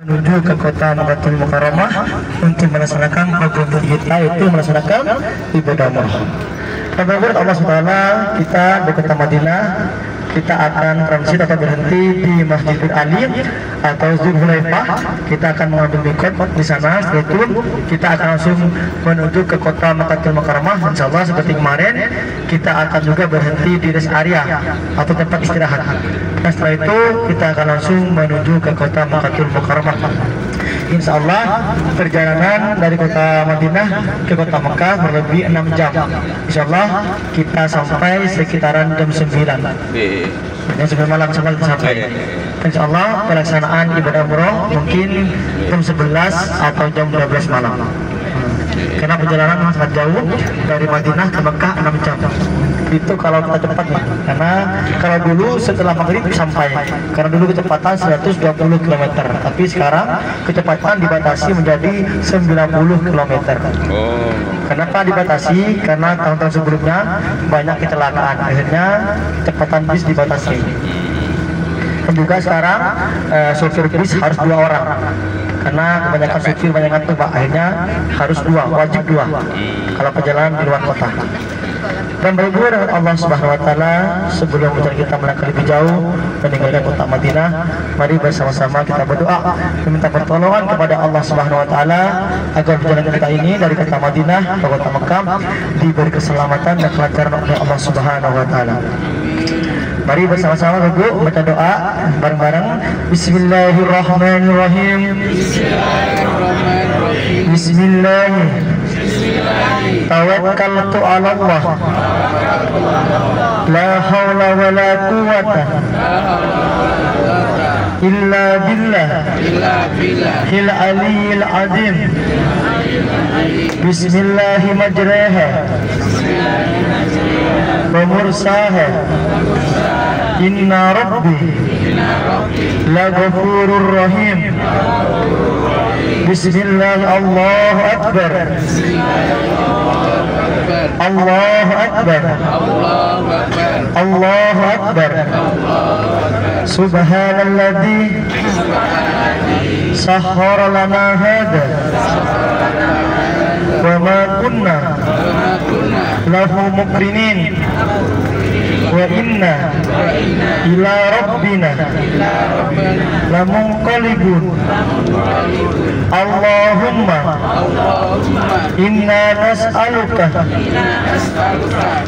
menuju ke kota Makkatul Mukarramah untuk melaksanakan program kita, yaitu melaksanakan ibadah umrah. Pada Allah SWT, kita di kota Madinah, kita akan transit atau berhenti di Masjidil Ali atau Dzulhulaifah. Kita akan mengambil mikot di sana. Setelah itu kita akan langsung menuju ke kota Makkatul Mukarramah. Insyaallah seperti kemarin kita akan juga berhenti di rest area atau tempat istirahat. Nah, setelah itu kita akan langsung menuju ke kota Makkatul Mukarramah. Insyaallah perjalanan dari kota Madinah ke kota Mekah berlebih 6 jam. Insyaallah kita sampai sekitaran jam 9. Jam 9 malam sampai. Insyaallah pelaksanaan ibadah umroh mungkin jam 11 atau jam 12 malam. Karena perjalanan sangat jauh dari Madinah ke Mekah 6 jam. Itu kalau kita cepat nih. Karena kalau dulu setelah maghrib sampai. Karena dulu kecepatan 120 km. Tapi sekarang kecepatan dibatasi menjadi 90 km. Kenapa dibatasi? Karena tahun-tahun sebelumnya banyak kecelakaan. Akhirnya kecepatan bis dibatasi. Dan juga sekarang sopir bis harus 2 orang. Karena kebanyakan supir banyak ngantuk, Pak. Akhirnya harus 2, wajib 2 kalau perjalanan di luar kota. Dan berhubung dengan Allah Subhanahu wa taala, sebelum kita melangkah lebih jauh meninggalkan kota Madinah, mari bersama-sama kita berdoa meminta pertolongan kepada Allah Subhanahu wa taala agar perjalanan kita ini dari kota Madinah ke kota Mekah diberi keselamatan dan kelancaran oleh Allah Subhanahu wa taala. Mari bersama-sama Ibu baca doa bareng-bareng. Bismillahirrahmanirrahim. Bismillahirrahmanirrahim. Tawakkaltu 'ala Allah. La haula wa la quwwata illa billah. Hil aliyil azim. Bismillahi majraha wa mursaha. Inna rabbi la ghafurur rahim. Bismillah, Allahu Akbar. Allahu Akbar. Allahu Akbar. Subhanalladzi sahhara lana hada wa ma kunna lahu muqrinin wa inna ila rabbina lamunqalibun. Allahumma inna nas'aluka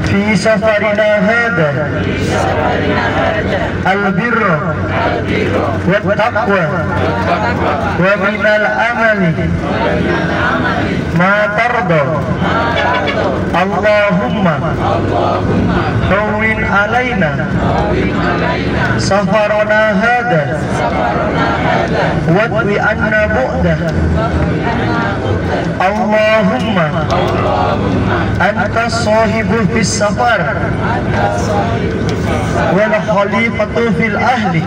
fi safarina hada al-birra wa taqwa wa minal amali ma tarda. Allahumma hawwin alaina safarana hada wadwi anna bu'dah. Allahumma anta sahibu fis safar wal khalifatu fil ahli.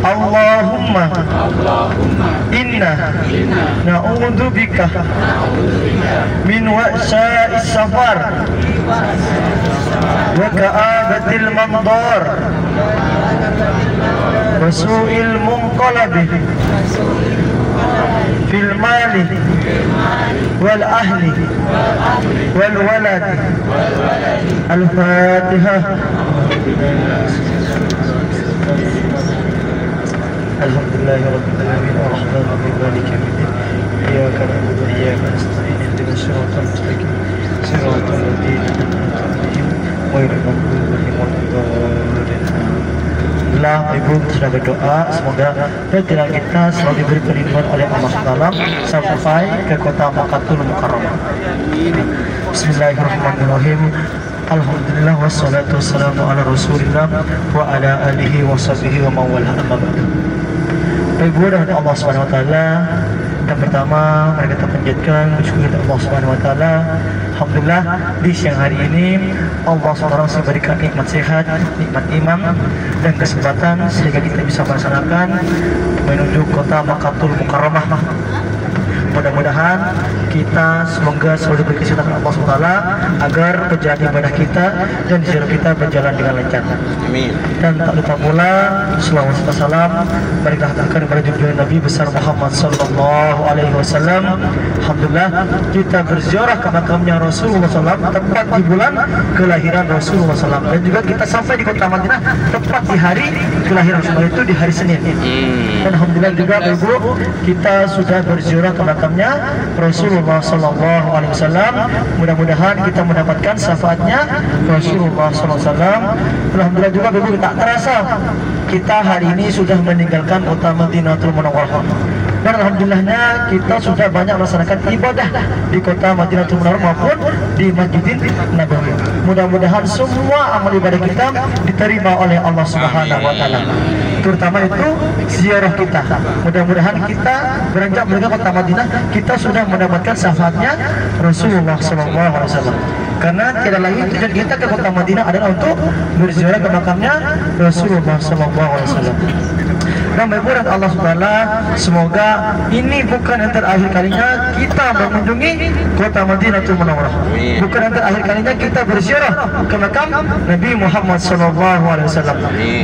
Allahumma inna na'udzu bika min wa'sa'is safar wa ka'abatil mandar wa su'il munqalabi fil mali wal ahli wal walad. Al-Fatihah. Alhamdulillahi rabbil alamin arrahmanir rahim maliki yaumiddin iyyaka na'budu wa iyyaka nasta'in ihdinas siratal mustaqim siratal ladzina an'amta 'alaihim ghairil maghdubi 'alaihim waladdallin. Alhamdulillah, Ibu sudah berdoa semoga perjalanan kita selalu diberi perlindungan oleh Allah SWT sampai ke kota Makkatul Mukarramah. Bismillahirrahmanirrahim. Alhamdulillah wassalatu wassalamu ala Rasulillah wa ala alihi wa sahbihi wa mawala amma ba'du. Ibu dan Allah Subhanahu wa taala, yang pertama mari kita panjatkan bersyukur kepada Allah Subhanahu wa taala. Alhamdulillah di siang hari ini Allah SWT memberikan nikmat sehat, nikmat iman dan kesempatan sehingga kita bisa melaksanakan menuju kota Makkatul Mukarramah. Mudah-mudahan kita semoga selalu diberi kesehatan Allah SWT agar perjalanan ibadah kita dan ziarah kita berjalan dengan lancar. Amin. Dan tak lupa pula selawat serta salam marilah akan kepada junjungan Nabi besar Muhammad sallallahu alaihi wasallam. Alhamdulillah kita berziarah ke makamnya Rasulullah SAW tepat di bulan kelahiran Rasulullah SAW, dan juga kita sampai di kota Madinah tepat di hari kelahiran Rasulullah, itu di hari Senin. Dan alhamdulillah juga Ibu, kita sudah berziarah ke makamnya Rasulullah sallallahu alaihi wasallam. Mudah-mudahan kita mendapatkan syafaatnya Rasulullah sallallahu alaihi wasallam. Alhamdulillah juga Ibu, tak terasa kita hari ini sudah meninggalkan kota Madinatul Munawwarah. Dan alhamdulillahnya kita sudah banyak melaksanakan ibadah di kota Madinatul Munawwarah maupun di Masjidil Nabawi. Mudah-mudahan semua amal ibadah kita diterima oleh Allah Subhanahu wa taala. Terutama itu ziarah kita. Mudah-mudahan kita beranjak menuju kota Madinah, kita sudah mendapatkan syafaatnya Rasulullah sallallahu alaihi wasallam. Karena tidak lain tujuan kita ke kota Madinah adalah untuk berziarah ke makamnya Rasulullah sallallahu alaihi wasallam. Dan berbuat Allah Subhanahu, semoga ini bukan yang terakhir kalinya kita mengunjungi kota Madinatul Munawwarah. Bukan yang terakhir kalinya kita berziarah ke makam Nabi Muhammad SAW.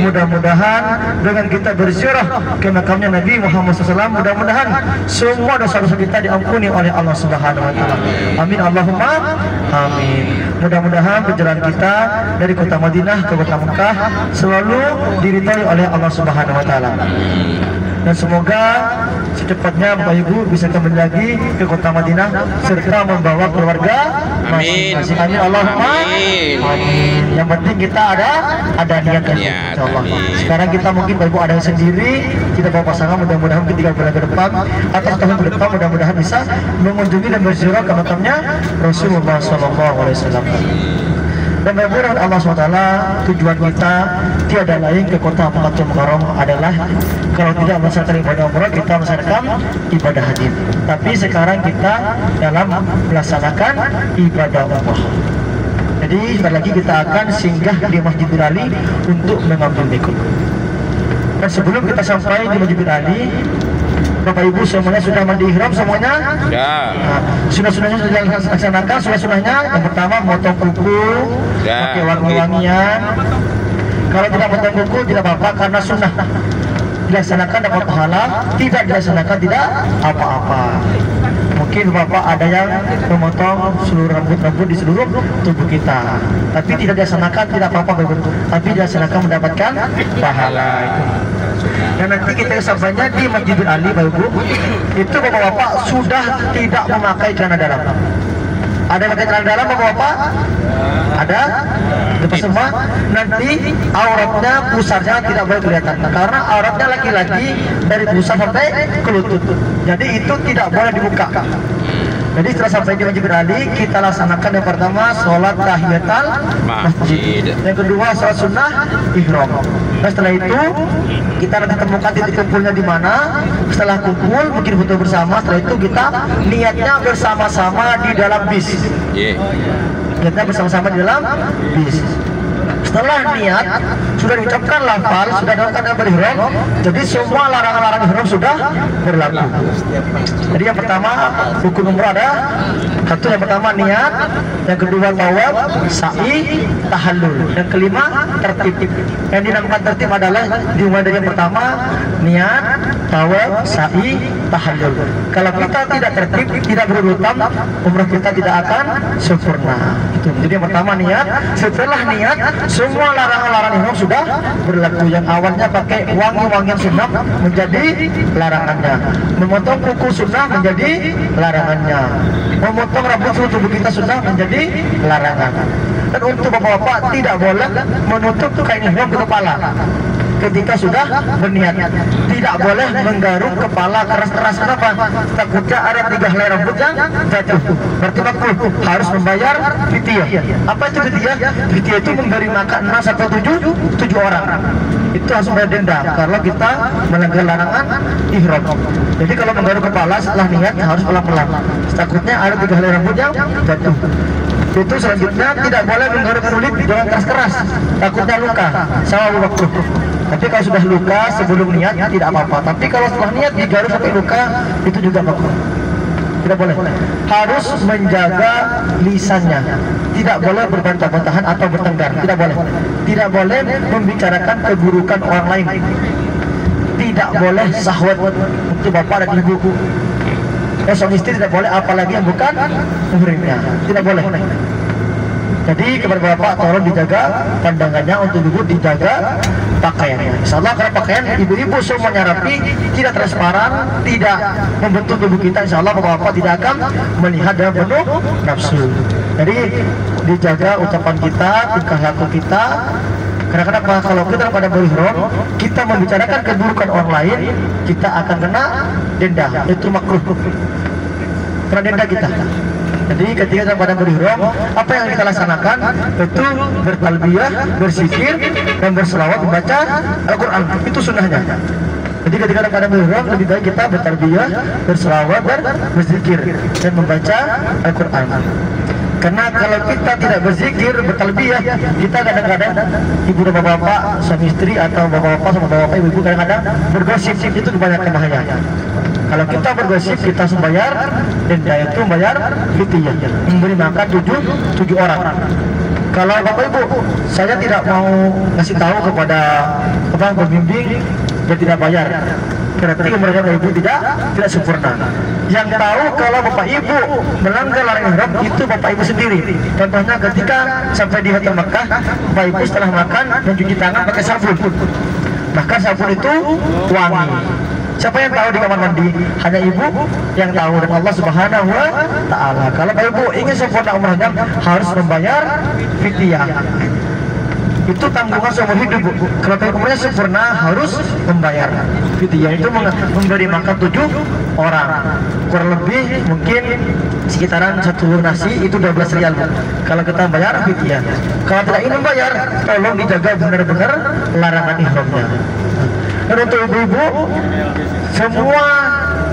Mudah-mudahan dengan kita berziarah ke makamnya Nabi Muhammad SAW, mudah-mudahan semua dosa-dosa kita diampuni oleh Allah Subhanahu wa taala. Amin Allahumma amin. Mudah-mudahan perjalanan kita dari kota Madinah ke kota Mekah selalu diridhai oleh Allah Subhanahu wa taala. Dan semoga secepatnya Bapak Ibu bisa kembali lagi ke kota Madinah serta membawa keluarga masing-masing. Amin Allahumma amin. Yang penting kita ada niat kan, insyaallah. Sekarang kita mungkin Bapak Ibu ada yang sendiri, kita bawa pasangan, mudah-mudahan mungkin 3 bulan ke depan atau tahun ke depan mudah-mudahan bisa mengunjungi dan berziarah ke makamnya Rasulullah SAW. Dan berbuat Allah SWT, tujuan kita tiada lain ke kota Makkatul Mukarramah adalah kalau tidak melaksanakan ibadah umrah, kita melaksanakan ibadah haji. Tapi sekarang kita dalam melaksanakan ibadah umrah. Jadi sebentar lagi kita akan singgah di Masjidil Ali untuk mengambil mikot. Dan sebelum kita sampai di Masjidil Ali, Bapak Ibu semuanya sudah mandi ihram semuanya? Ya. Nah, sunah-sunahnya sudah dilaksanakan. Sunah-sunahnya yang pertama motong kuku, pakai wangi-wangian. Kalau tidak motong kuku tidak apa-apa karena sunnah. Dilaksanakan dapat pahala, tidak dilaksanakan tidak apa-apa. Mungkin Bapak ada yang memotong seluruh rambut-rambut di seluruh tubuh kita, tapi tidak dilaksanakan tidak apa-apa, tapi dilaksanakan mendapatkan pahala itu. Dan nanti kita sampainya di Masjidil Ali Bapak Ibu, itu Bapak-bapak sudah tidak memakai celana dalam. Ada yang pakai celana dalam Bapak-bapak? Ada? Lepas semua nanti auratnya, pusarnya tidak boleh kelihatan karena auratnya laki-laki dari pusar sampai ke lutut. Jadi itu tidak boleh dibuka. Jadi setelah sampai di Masjidil Ali, kita laksanakan yang pertama sholat tahiyatul masjid, yang kedua sholat sunnah ihram. Dan setelah itu kita nanti temukan titik kumpulnya di mana. Setelah kumpul mungkin foto bersama. Setelah itu kita niatnya bersama-sama di dalam bis. Niatnya bersama-sama di dalam bis. Setelah niat sudah diucapkan lafal, sudah dilakukan berihram, jadi semua larangan-larangan ihram sudah berlaku. Jadi yang pertama rukun umrah ada satu, yang pertama niat, yang kedua tawaf, sa'i, tahallul, yang kelima tertib. Yang dinamakan tertib adalah dimulai dari yang pertama niat, tawaf, sa'i, tahallul. Kalau kita tidak tertib, tidak berurutan, umrah kita tidak akan sempurna. Jadi yang pertama niat, setelah niat semua larangan-larangan ihram sudah berlaku. Yang awalnya pakai wangi-wangian sunnah menjadi larangannya, memotong kuku sunnah menjadi larangannya, memotong rambut seluruh tubuh kita sunnah menjadi larangan. Dan untuk bapak-bapak tidak boleh menutup kain ihram ke kepala ketika sudah berniat. Tidak boleh menggaruk kepala keras-keras. Kenapa? Takutnya ada 3 helai rambut yang jatuh. Berarti makruh, harus membayar fidyah. Apa itu fidyah? Fidyah itu memberi makan 6 sampai 7 orang. Itu harus membayar denda kalau kita melanggar larangan ihram. Jadi kalau menggaruk kepala setelah niat harus pelan-pelan. Takutnya ada 3 helai rambut yang jatuh. Itu selanjutnya tidak boleh menggaruk kulit dengan keras-keras, takutnya luka, sama waktu. Tapi kalau sudah luka sebelum niat tidak apa-apa. Tapi kalau setelah niat digaruk sampai luka itu juga makruh. tidak boleh. Harus menjaga lisannya, tidak boleh berbantah-bantahan atau bertengkar, tidak boleh. Tidak boleh membicarakan keburukan orang lain, tidak boleh syahwat untuk bapak dan ibu. Suami istri tidak boleh, apalagi yang bukan muhrimnya, tidak boleh. Jadi kepada bapak tolong dijaga pandangannya, untuk ibu dijaga pakaiannya. Insyaallah kalau pakaian ibu-ibu semuanya rapi, tidak transparan, tidak membentuk tubuh kita, insyaallah bapak-bapak tidak akan melihat dengan penuh nafsu. Jadi dijaga ucapan kita, tingkah laku kita. Karena kenapa? Kalau kita pada berihram, kita membicarakan keburukan orang lain, kita akan kena denda, itu makruh. Kena denda kita. Jadi ketika kita pada berihram, apa yang kita laksanakan itu bertalbiyah, berzikir, dan berselawat membaca Al-Quran. Itu sunnahnya. Jadi ketika pada berihram, lebih baik kita bertalbiyah, berselawat, dan berzikir, dan membaca Al-Quran. Karena kalau kita tidak berzikir, bertalbiyah, kita kadang-kadang ibu dan bapak, suami istri atau bapak-bapak sama bapak ibu kadang-kadang bergosip, itu kebanyakan bahaya. Kalau kita bergosip, kita membayar denda, itu membayar fidyah, memberi makan tujuh orang. Kalau bapak ibu, saya tidak mau ngasih tahu kepada pembimbing, dia tidak bayar. Berarti kemudian ibu tidak sempurna. Yang tahu kalau bapak ibu melanggar larangan ihram itu bapak ibu sendiri. Contohnya ketika sampai di Hotel Mekah, bapak ibu setelah makan dan cuci tangan pakai sabun, maka sabun itu wangi. Siapa yang tahu di kamar mandi? Hanya ibu yang tahu, dan Allah Subhanahu wa Ta'ala. Kalau bapak ibu ingin sempurna umrahnya, harus membayar fidyah. Itu tanggungan seumur hidup, Bu. Kalau umurnya sempurna harus membayar fidyah, itu memberi makan 7 orang, kurang lebih mungkin sekitaran 1 nasi itu 12 rial, Bu. Kalau kita bayar fidyah. Kalau tidak ingin membayar, tolong dijaga benar-benar larangan ihramnya. Dan untuk ibu-ibu, semua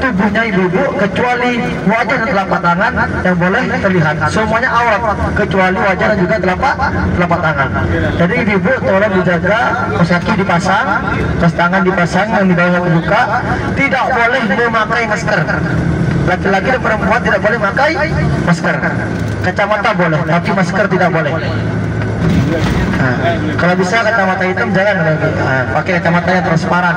tubuhnya ibu-ibu kecuali wajah dan telapak tangan yang boleh terlihat, semuanya aurat kecuali wajah dan juga telapak tangan. Jadi ibu-ibu tolong dijaga, kaos kaki dipasang, kaos tangan dipasang, yang di bawahnya terbuka, tidak boleh memakai masker. Laki-laki dan perempuan tidak boleh memakai masker. Kacamata boleh, tapi masker tidak boleh. Nah, kalau bisa kacamata hitam jangan lagi, pakai kacamata yang transparan.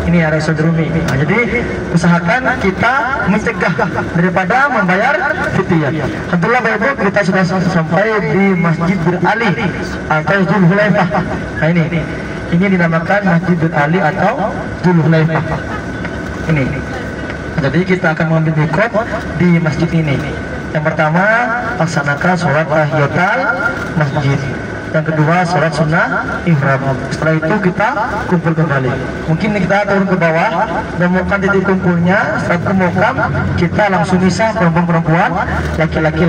Ini ada sodrumi. Nah, jadi usahakan kita mencegah daripada membayar fidyah. Alhamdulillah Bapak Ibu, kita sudah sampai di Masjid Bir Ali atau Dzulhulaifah. Nah ini dinamakan Masjid Bir Ali atau Dzulhulaifah. Ini. Jadi kita akan mengambil miqat di masjid ini. Yang pertama, laksanakan sholat tahiyatul masjid. Yang kedua, sholat sunnah ihram. Setelah itu kita kumpul kembali. Mungkin kita turun ke bawah, menemukan titik kumpulnya. Setelah temukan, kita langsung misah perempuan-perempuan, laki-laki.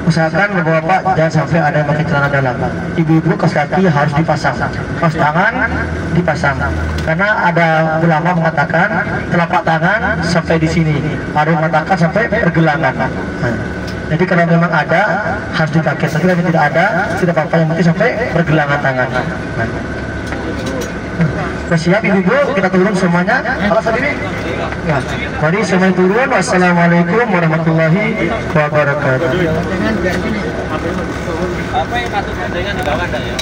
Usahakan bapak-bapak jangan sampai ada yang pakai celana dalam. Ibu-ibu kaos kaki harus dipasang, kaos tangan dipasang. Karena ada ulama mengatakan telapak tangan sampai di sini, ada yang mengatakan sampai pergelangan. Jadi kalau memang ada harus dipakai. Tapi kalau tidak ada, tidak apa-apa, yang penting sampai pergelangan tangan. Siap ibu-ibu, kita turun semuanya. Alas sendiri. Ya, mari semuanya turun. Wassalamualaikum warahmatullahi wabarakatuh. Apa yang patut gandengan di bawah ya?